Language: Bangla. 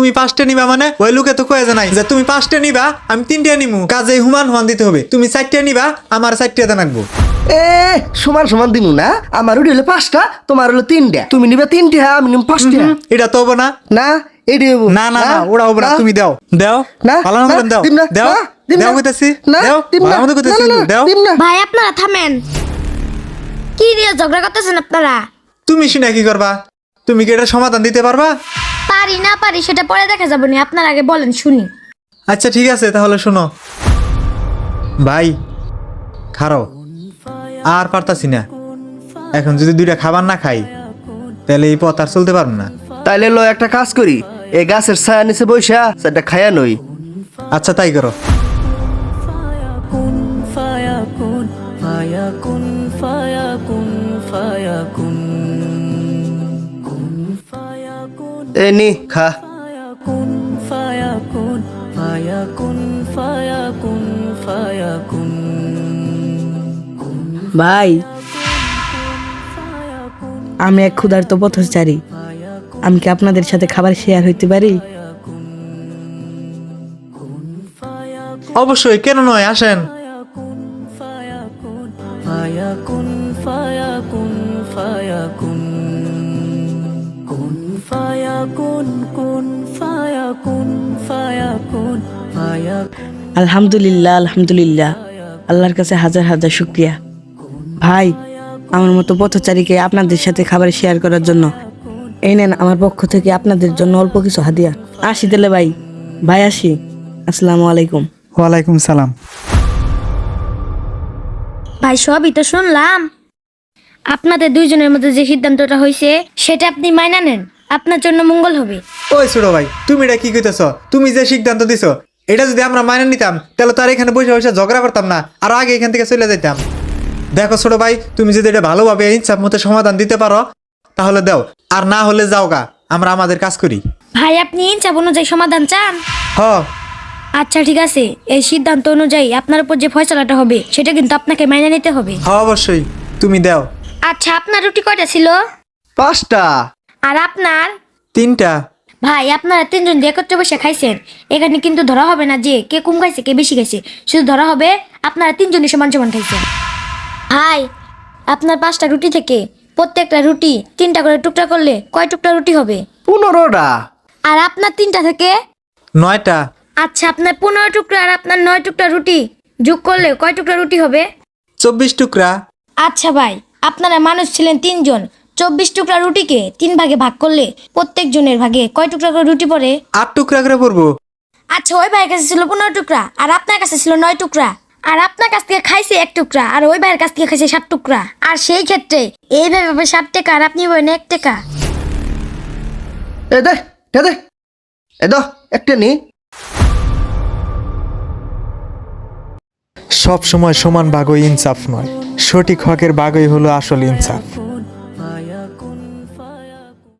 তুমি 5টা নিবা মানে ওই লোকে তো কয়ে নাই যে তুমি 5টা নিবা আমি 3টা নিমু, কাজে হুমান দিতে হবে। তুমি 4টা নিবা আমার 4টা দেন রাখবো। এ সমান সমান দিমু না, আমার হলো 5টা, তোমার হলো 3টা। তুমি নিবে 3টা, আমি নিব 5টা। এটা তো হবো না। না এডি হবো না না না, ওরা হবো না। তুমি দাও দাও না ভালো না দাও দিম না, দাও দিম দাও না, কইতাছি না, দাও দিম না, ভালো মতো কইতাছি না, না, দাও। দিম না। ভাই আপনারা থামেন, কি নিয়ে ঝগড়া করতেছেন আপনারা? তুমি শুনে কি করবা? তুমি কি এটা সমাধান দিতে পারবা? পারি না পারি সেটা পরে দেখা যাবে না, আপনারা আগে বলেন শুনি। আচ্ছা ঠিক আছে, তাহলে শোনো ভাই, খারো আর পারতাছি না। এখন যদি 2টা খাবার না খাই তাহলে এই পথ আর চলতে পারবো না। তাইলে লো একটা কাজ করি, এই গাছের ছায়া নিচে বইসা সেটা খায়া নই। আচ্ছা তাই করো। এ নি খা। ভাই, আমি এক ক্ষুধার্ত পথচারী, আমি কি আপনাদের সাথে খাবার শেয়ার হইতে পারি? অবশ্যই, কেন নয়, আসেন। আলহামদুলিল্লাহ আলহামদুলিল্লাহ, আল্লাহর কাছে হাজার হাজার শুকরিয়া। ভাই, আমার মতো পথচারীকে আপনাদের সাথে খাবার শেয়ার করার জন্য এই নেন আমার পক্ষ থেকে আপনাদের জন্য অল্প কিছু হাদিয়া। আসি তাহলে ভাই, ভাই আসি। আসসালামু আলাইকুম। ওয়ালাইকুম সালাম। ভাই সবই তো শুনলাম, আপনাদের দুইজনের মধ্যে যে সিদ্ধান্তটা হয়েছে সেটা আপনি মাইনা নেন, আপনার জন্য মঙ্গল হবে। ওই ছোট ভাই, তুমি এটা কি কইতেছ? তুমি যে সিদ্ধান্ত দিছো এটা যদি আমরা মাইনে নিতাম তাহলে তো আর এখানে বসে বসে ঝগড়া করতাম না, আর আগে এখান থেকে চলে যেতাম। দেখো ছোট ভাই, তুমি যদি এটা ভালোভাবে ইচ্ছা মতো সমাধান দিতে পারো তাহলে দাও, আর না হলে যাও গা, আমরা আমাদের কাজ করি। ভাই আপনি ইনসাফ অনুযায়ী সমাধান চান? হ আচ্ছা ঠিক আছে, এই সিদ্ধান্ত অনুযায়ী আপনার উপর যে ফয়সালাটা হবে সেটা কিন্তু আপনাকে মাইনে নিতে হবে। হ অবশ্যই, তুমি দাও। আচ্ছা আপনার রুটি কয়টা ছিল? 5টা। আর আপনার? 3টা। ভাই আপনারা 3জন যে একত্রে বসে খাইছেন, এখানে কিন্তু ধরা হবে না যে কে কম খাইছে কে বেশি খাইছে, শুধু ধরা হবে আপনারা 3জনই সমান সমান খাইছেন। ভাই, আপনার 5টা রুটি থেকে প্রত্যেকটা রুটি 3টা করে টুকরা করলে কয় টুকরা রুটি হবে? 15টা। আর আপনার 3টা থেকে? 9টা। আচ্ছা আপনার 15 টুকরা আর আপনার 9 টুকরা রুটি যোগ করলে কয় টুকরা রুটি হবে? 24 টুকরা। আচ্ছা ভাই, আপনারা মানুষ ছিলেন 3জন, 24 টুকরা রুটিকে 3 ভাগে ভাগ করলে প্রত্যেক জনের ভাগে কয় টুকরা করে রুটি পড়ে? 8 টুকরা করে পড়বো। আচ্ছা ওই ভাইয়ের কাছে ছিল 15 টুকরা আর আপনার কাছে ছিল 9 টুকরা, আর আপনার কাছ থেকে খাইছে 1 টুকরা আর ওই ভাইয়ের কাছ থেকে খাইছে 7 টুকরা, আর সেই ক্ষেত্রে এইভাবে পাবে 7 টাকা আর আপনি পাবেন 1 টাকা। এ দে এ দাও একটা নি। সব সময় সমান ভাগই ইনসাফ নয়, সঠিক হকের ভাগই হলো আসল ইনসাফ।